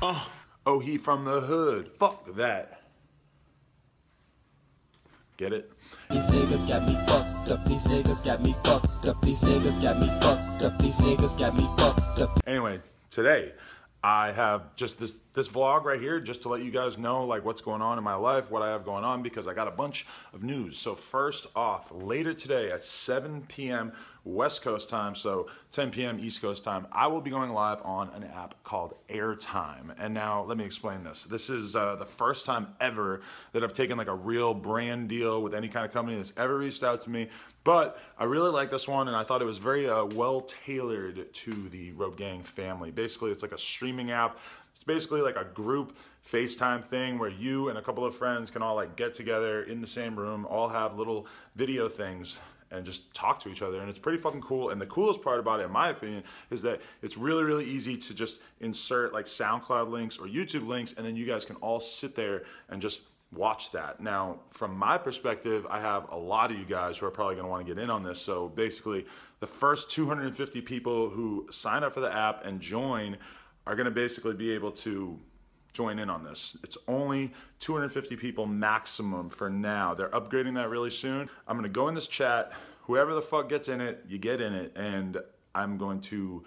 Oh, he from the hood. Fuck that. Get it? These niggas got me fucked up. These niggas got me fucked up. These niggas got me fucked up. These niggas got me fucked up. Anyway, today I have just this vlog right here just to let you guys know like what's going on in my life, what I have going on, because I got a bunch of news. So first off, later today at 7 p.m. West Coast time, so 10 p.m. East Coast time, I will be going live on an app called Airtime. And now let me explain this. This is the first time ever that I've taken like a real brand deal with any kind of company that's ever reached out to me. But I really like this one, and I thought it was very well tailored to the Rope Gang family. Basically, it's like a streaming app. It's basically like a group FaceTime thing where you and a couple of friends can all like get together in the same room, all have little video things and just talk to each other, and it's pretty fucking cool. And the coolest part about it, in my opinion, is that it's really, really easy to just insert like SoundCloud links or YouTube links, and then you guys can all sit there and just watch that. Now, from my perspective, I have a lot of you guys who are probably gonna wanna get in on this. So basically, the first 250 people who sign up for the app and join are gonna basically be able to join in on this. It's only 250 people maximum for now. They're upgrading that really soon. I'm gonna go in this chat. Whoever the fuck gets in it, you get in it, and I'm going to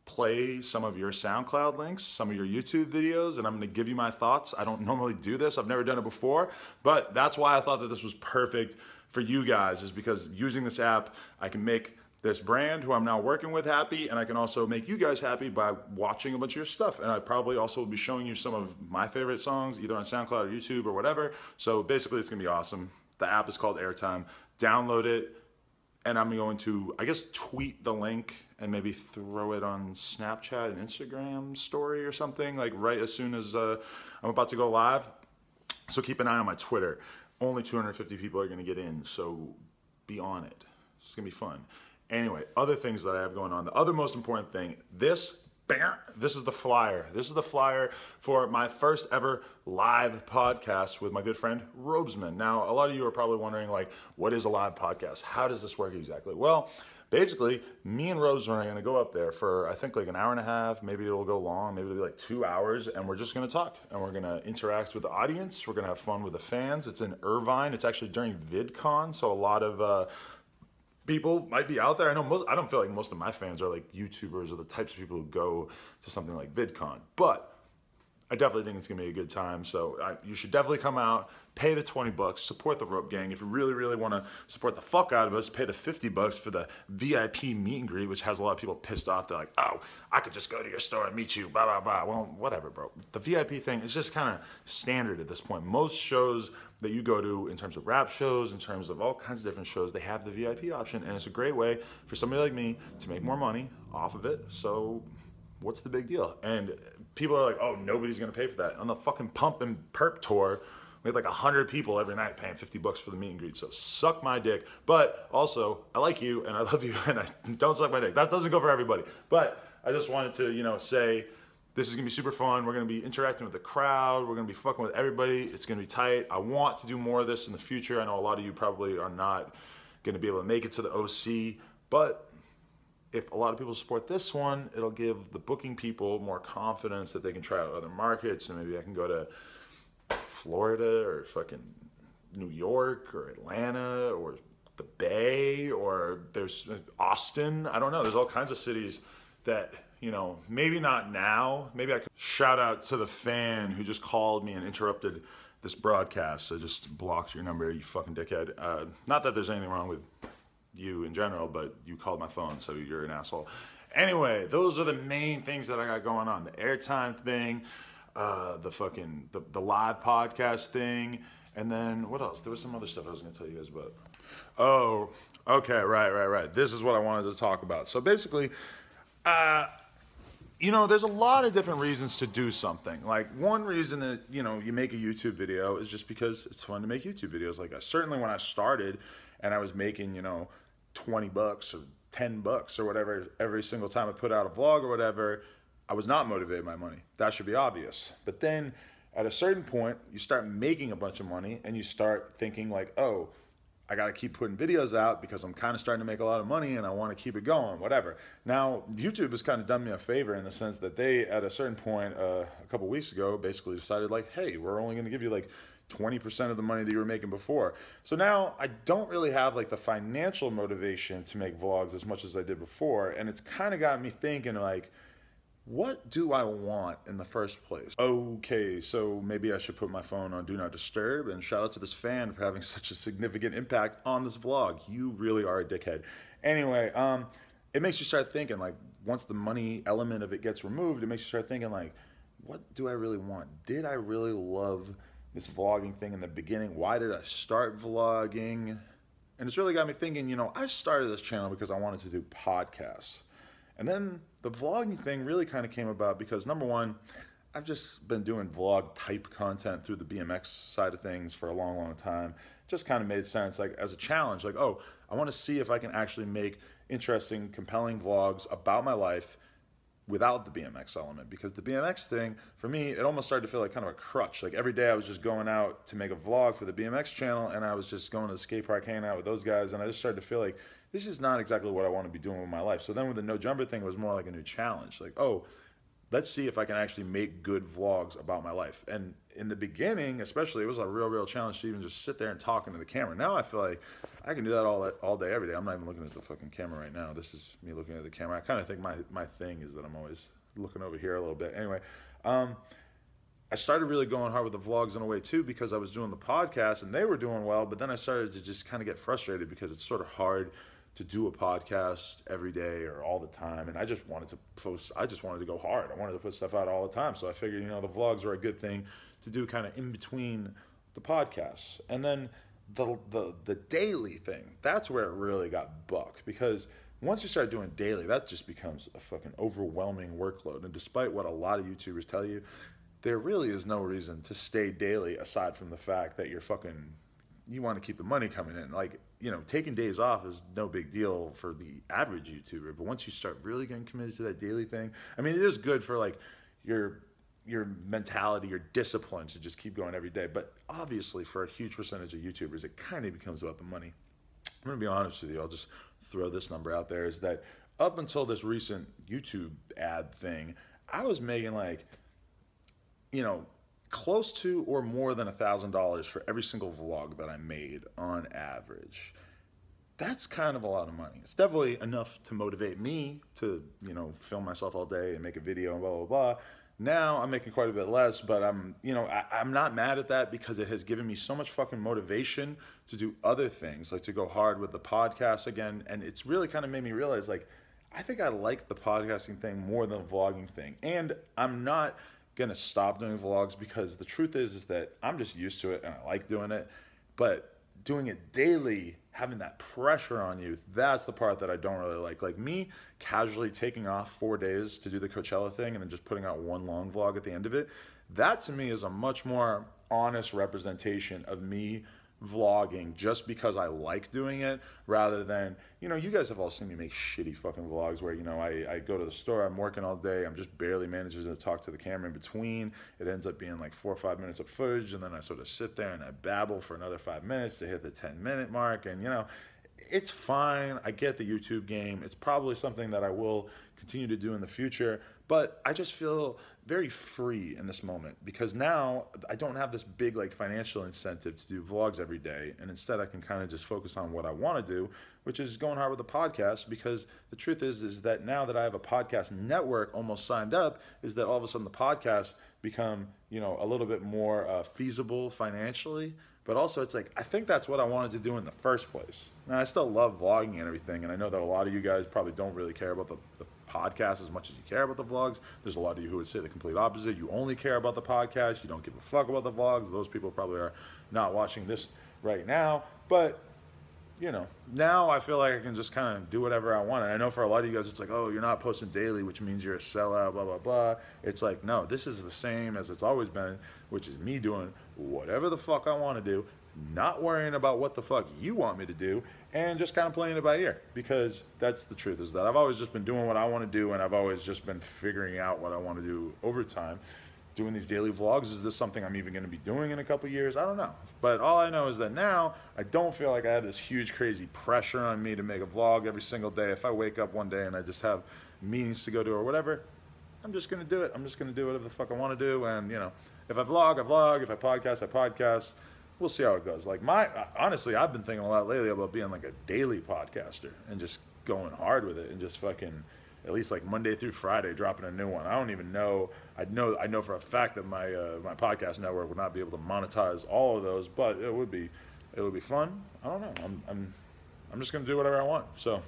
play some of your SoundCloud links, some of your YouTube videos, and I'm gonna give you my thoughts. I don't normally do this. I've never done it before, but that's why I thought that this was perfect for you guys, is because using this app, I can make this brand who I'm now working with happy, and I can also make you guys happy by watching a bunch of your stuff. And I probably also will be showing you some of my favorite songs, either on SoundCloud or YouTube or whatever. So basically, it's gonna be awesome. The app is called Airtime. Download it, and I'm going to, I guess, tweet the link and maybe throw it on Snapchat and Instagram story or something, like right as soon as I'm about to go live. So keep an eye on my Twitter. Only 250 people are gonna get in, so be on it. It's gonna be fun. Anyway, other things that I have going on. The other most important thing, this is the flyer. This is the flyer for my first ever live podcast with my good friend Robesman. Now, a lot of you are probably wondering, like, what is a live podcast? How does this work exactly? Well, basically, me and Robesman are gonna go up there for, I think, like an hour and a half. Maybe it'll go long. Maybe it'll be like 2 hours, and we're just gonna talk. And we're gonna interact with the audience. We're gonna have fun with the fans. It's in Irvine. It's actually during VidCon, so a lot of people might be out there. I don't feel like most of my fans are like YouTubers or the types of people who go to something like VidCon, but I definitely think it's gonna be a good time. So you should definitely come out, pay the 20 bucks, support the Rope Gang. If you really, really wanna support the fuck out of us, pay the 50 bucks for the VIP meet and greet, which has a lot of people pissed off. They're like, oh, I could just go to your store and meet you, blah, blah, blah. Well, whatever, bro. The VIP thing is just kind of standard at this point. Most shows that you go to, in terms of rap shows, in terms of all kinds of different shows, they have the VIP option, and it's a great way for somebody like me to make more money off of it. So what's the big deal? And people are like, oh, nobody's gonna pay for that. On the fucking Pump and Perp tour, we had like 100 people every night paying 50 bucks for the meet and greet. So suck my dick. But also, I like you and I love you, and I don't suck my dick. That doesn't go for everybody. But I just wanted to, you know, say, this is gonna be super fun. We're gonna be interacting with the crowd. We're gonna be fucking with everybody. It's gonna be tight. I want to do more of this in the future. I know a lot of you probably are not gonna be able to make it to the OC, but if a lot of people support this one, it'll give the booking people more confidence that they can try out other markets, and maybe I can go to Florida or fucking New York or Atlanta or the Bay, or there's Austin. I don't know. There's all kinds of cities that, you know, maybe not now. Maybe I could shout out to the fan who just called me and interrupted this broadcast. I just blocked your number, you fucking dickhead. Not that there's anything wrong with you in general, but you called my phone, so you're an asshole. Anyway, those are the main things that I got going on. The Airtime thing, the live podcast thing, and then what else? There was some other stuff I was gonna tell you guys about. Oh, okay, right. This is what I wanted to talk about. So basically, you know, there's a lot of different reasons to do something. Like, one reason that, you know, you make a YouTube video is just because it's fun to make YouTube videos. Like, certainly when I started and I was making, you know, 20 bucks or 10 bucks or whatever every single time I put out a vlog or whatever, I was not motivated by money. That should be obvious. But then at a certain point, you start making a bunch of money and you start thinking like, oh, I got to keep putting videos out because I'm kind of starting to make a lot of money and I want to keep it going, whatever. Now, YouTube has kind of done me a favor in the sense that they, at a certain point, a couple weeks ago, basically decided like, hey, we're only going to give you like 20% of the money that you were making before. So now I don't really have like the financial motivation to make vlogs as much as I did before. And it's kind of got me thinking like, what do I want in the first place? Okay, so maybe I should put my phone on Do Not Disturb, and shout out to this fan for having such a significant impact on this vlog. You really are a dickhead. Anyway, it makes you start thinking, like, once the money element of it gets removed, it makes you start thinking, like, what do I really want? Did I really love this vlogging thing in the beginning? Why did I start vlogging? And it's really got me thinking, you know, I started this channel because I wanted to do podcasts. And then the vlogging thing really kind of came about because, number one, I've just been doing vlog type content through the BMX side of things for a long, long time. Just kind of made sense, like, as a challenge, like, oh, I want to see if I can actually make interesting, compelling vlogs about my life without the BMX element. Because the BMX thing, for me, it almost started to feel like kind of a crutch. Like, every day I was just going out to make a vlog for the BMX channel, and I was just going to the skate park, hanging out with those guys, and I just started to feel like this is not exactly what I want to be doing with my life. So then with the No Jumper thing, it was more like a new challenge. Like, oh, let's see if I can actually make good vlogs about my life. And in the beginning, especially, it was a real challenge to even just sit there and talk into the camera. Now I feel like I can do that all day, every day. I'm not even looking at the fucking camera right now. This is me looking at the camera. I kind of think my thing is that I'm always looking over here a little bit. Anyway, I started really going hard with the vlogs in a way too because I was doing the podcast and they were doing well, but then I started to just kind of get frustrated because it's sort of hard to do a podcast every day or all the time, and I just wanted to post. I just wanted to go hard. I wanted to put stuff out all the time. So I figured, you know, the vlogs were a good thing to do kind of in between the podcasts. And then the daily thing, that's where it really got buck, because once you start doing daily, that just becomes a fucking overwhelming workload. And despite what a lot of YouTubers tell you, there really is no reason to stay daily aside from the fact that you want to keep the money coming in. Like, you know, taking days off is no big deal for the average YouTuber, but once you start really getting committed to that daily thing, I mean, it is good for like your mentality, your discipline to just keep going every day. But obviously for a huge percentage of YouTubers, it kind of becomes about the money. I'm gonna be honest with you, I'll just throw this number out there, is that up until this recent YouTube ad thing, I was making like, you know, close to or more than $1,000 for every single vlog that I made on average. That's kind of a lot of money. It's definitely enough to motivate me to, you know, film myself all day and make a video and blah, blah, blah. Now I'm making quite a bit less, but I'm not mad at that because it has given me so much fucking motivation to do other things, like to go hard with the podcast again. And it's really kind of made me realize, like, I think I like the podcasting thing more than the vlogging thing. And I'm not gonna stop doing vlogs because the truth is that I'm just used to it and I like doing it, but doing it daily, having that pressure on you, that's the part that I don't really like. Like me casually taking off 4 days to do the Coachella thing and then just putting out one long vlog at the end of it, that to me is a much more honest representation of me vlogging just because I like doing it, rather than, you know, you guys have all seen me make shitty fucking vlogs where, you know, I go to the store, I'm working all day, I'm just barely managing to talk to the camera in between. It ends up being like 4 or 5 minutes of footage, and then I sort of sit there and I babble for another 5 minutes to hit the 10-minute mark. And, you know, it's fine. I get the YouTube game. It's probably something that I will continue to do in the future, but I just feel very free in this moment because now I don't have this big like financial incentive to do vlogs every day, and instead I can kind of just focus on what I want to do, which is going hard with the podcast. Because the truth is that now that I have a podcast network almost signed up, is that all of a sudden the podcasts become, you know, a little bit more feasible financially. But also, it's like, I think that's what I wanted to do in the first place. Now, I still love vlogging and everything, and I know that a lot of you guys probably don't really care about the podcast as much as you care about the vlogs. There's a lot of you who would say the complete opposite. You only care about the podcast. You don't give a fuck about the vlogs. Those people probably are not watching this right now. But, you know, now I feel like I can just kind of do whatever I want. And I know for a lot of you guys, it's like, oh, you're not posting daily, which means you're a sellout, blah, blah, blah. It's like, no, this is the same as it's always been, which is me doing whatever the fuck I want to do, not worrying about what the fuck you want me to do, and just kind of playing it by ear. Because that's the truth, is that I've always just been doing what I want to do, and I've always just been figuring out what I want to do over time. doing these daily vlogs. Is this something I'm even going to be doing in a couple years? I don't know. But all I know is that now I don't feel like I have this huge crazy pressure on me to make a vlog every single day. If I wake up one day and I just have meetings to go to or whatever, I'm just going to do it. I'm just going to do whatever the fuck I want to do. And, you know, if I vlog, I vlog. If I podcast, I podcast. We'll see how it goes. Like honestly, I've been thinking a lot lately about being like a daily podcaster and just going hard with it and just fucking at least like Monday through Friday dropping a new one. I don't even know. I know for a fact that my my podcast network would not be able to monetize all of those, but it would be fun. I don't know. I'm just gonna do whatever I want. So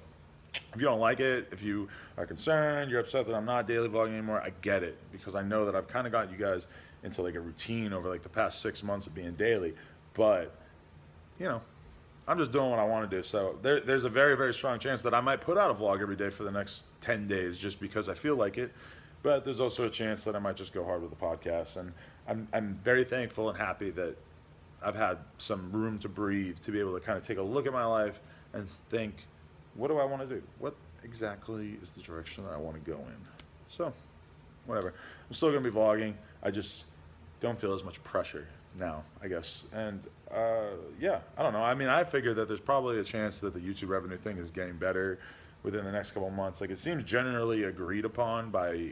if you don't like it, if you are concerned, you're upset that I'm not daily vlogging anymore, I get it, because I know that I've kind of got you guys into like a routine over like the past 6 months of being daily. But, you know, I'm just doing what I want to do. So there's a very, very strong chance that I might put out a vlog every day for the next 10 days just because I feel like it. But there's also a chance that I might just go hard with the podcast. And I'm very thankful and happy that I've had some room to breathe, to be able to kind of take a look at my life and think, what do I want to do? What exactly is the direction that I want to go in? So, whatever. I'm still going to be vlogging. I just don't feel as much pressure now, I guess. And yeah, I don't know. I mean, I figure that there's probably a chance that the YouTube revenue thing is getting better within the next couple of months. Like, it seems generally agreed upon by,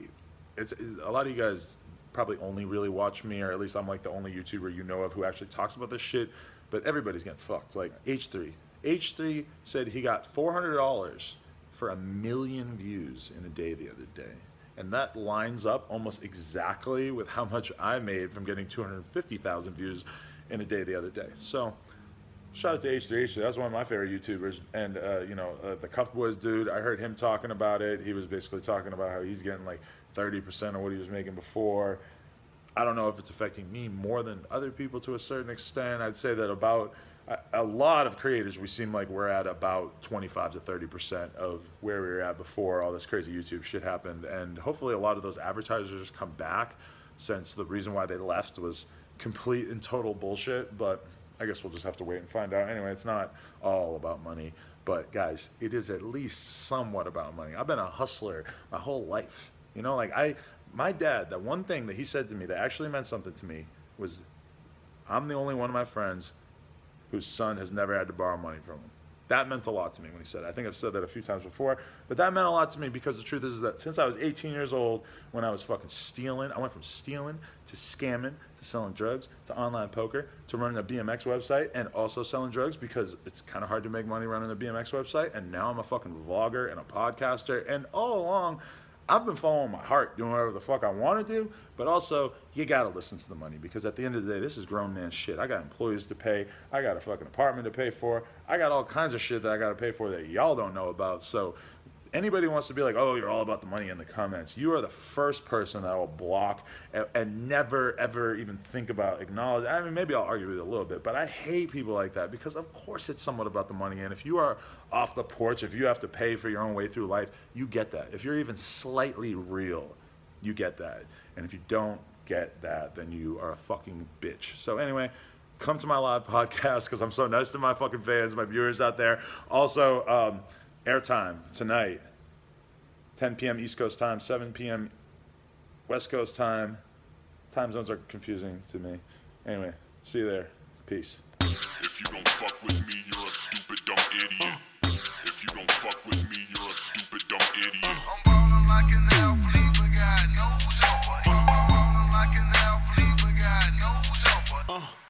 it's a lot of you guys probably only really watch me, or at least I'm like the only YouTuber you know of who actually talks about this shit, but everybody's getting fucked. Like H3 said he got $400 for 1 million views in a day the other day. And that lines up almost exactly with how much I made from getting 250,000 views in a day the other day. So, shout out to H3. That's one of my favorite YouTubers. And, you know, the Cuff Boys dude, I heard him talking about it. He was basically talking about how he's getting like 30% of what he was making before. I don't know if it's affecting me more than other people to a certain extent. I'd say that about a lot of creators, we seem like we're at about 25 to 30% of where we were at before all this crazy YouTube shit happened. And hopefully a lot of those advertisers come back, since the reason why they left was complete and total bullshit. But I guess we'll just have to wait and find out. Anyway, it's not all about money. But guys, it is at least somewhat about money. I've been a hustler my whole life. You know, like my dad, the one thing that he said to me that actually meant something to me was, I'm the only one of my friends whose son has never had to borrow money from him. That meant a lot to me when he said it. I think I've said that a few times before, but that meant a lot to me, because the truth is that since I was 18 years old, when I was fucking stealing, I went from stealing to scamming to selling drugs to online poker to running a BMX website and also selling drugs, because it's kind of hard to make money running a BMX website. And now I'm a fucking vlogger and a podcaster, and all along I've been following my heart, doing whatever the fuck I want to do, but also you gotta listen to the money, because at the end of the day, this is grown man shit. I got employees to pay, I got a fucking apartment to pay for, I got all kinds of shit that I gotta pay for that y'all don't know about. So anybody wants to be like, oh, you're all about the money in the comments, you are the first person that I will block and never ever even think about acknowledging. I mean, maybe I'll argue with it a little bit, but I hate people like that, because of course it's somewhat about the money. And if you are off the porch, if you have to pay for your own way through life, you get that. If you're even slightly real, you get that. And if you don't get that, then you are a fucking bitch. So anyway, come to my live podcast, because I'm so nice to my fucking fans, my viewers out there. Also, airtime tonight, 10 p.m. East Coast time, 7 p.m. West Coast time. Time zones are confusing to me. Anyway, see you there. Peace. If you don't fuck with me, you're a stupid dumb idiot. If you don't fuck with me, you're a stupid dumb idiot. I'm ballin' like an athlete, but got no jumper. I'm ballin' like an athlete, but got no jumper.